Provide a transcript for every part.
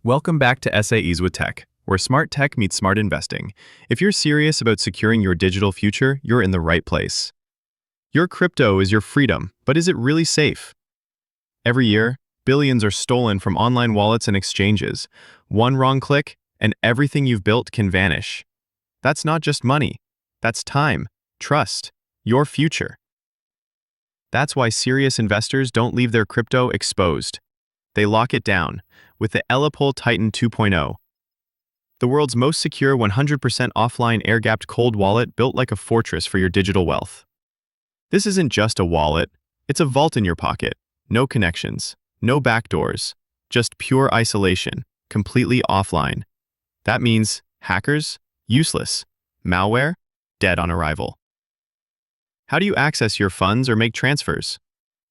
Welcome back to SAEs with Tech, where smart tech meets smart investing. If you're serious about securing your digital future, you're in the right place. Your crypto is your freedom, but is it really safe? Every year, billions are stolen from online wallets and exchanges. One wrong click, and everything you've built can vanish. That's not just money. That's time, trust, your future. That's why serious investors don't leave their crypto exposed. They lock it down with the ELLIPAL Titan 2.0, the world's most secure 100% offline air-gapped cold wallet built like a fortress for your digital wealth. This isn't just a wallet, it's a vault in your pocket. No connections, no backdoors, just pure isolation, completely offline. That means hackers, useless. Malware, dead on arrival. How do you access your funds or make transfers?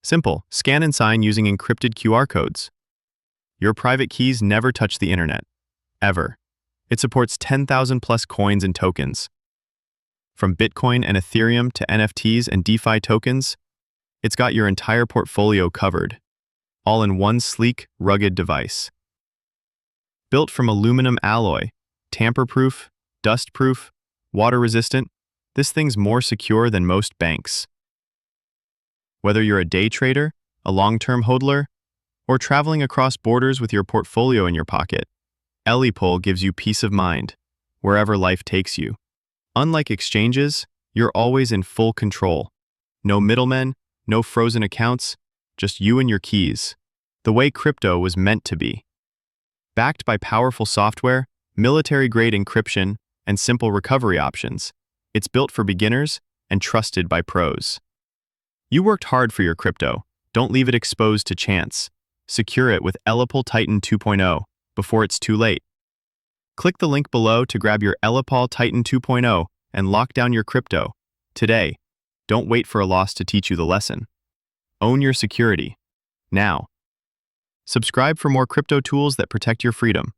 Simple, scan and sign using encrypted QR codes. Your private keys never touch the internet. Ever. It supports 10,000 plus coins and tokens. From Bitcoin and Ethereum to NFTs and DeFi tokens, it's got your entire portfolio covered, all in one sleek, rugged device. Built from aluminum alloy, tamper-proof, dust-proof, water-resistant, this thing's more secure than most banks. Whether you're a day trader, a long-term hodler, or traveling across borders with your portfolio in your pocket, ELLIPAL gives you peace of mind, wherever life takes you. Unlike exchanges, you're always in full control. No middlemen, no frozen accounts, just you and your keys. The way crypto was meant to be. Backed by powerful software, military-grade encryption, and simple recovery options, it's built for beginners and trusted by pros. You worked hard for your crypto. Don't leave it exposed to chance. Secure it with ELLIPAL Titan 2.0 before it's too late. Click the link below to grab your ELLIPAL Titan 2.0 and lock down your crypto. Today, don't wait for a loss to teach you the lesson. Own your security. Now. Subscribe for more crypto tools that protect your freedom.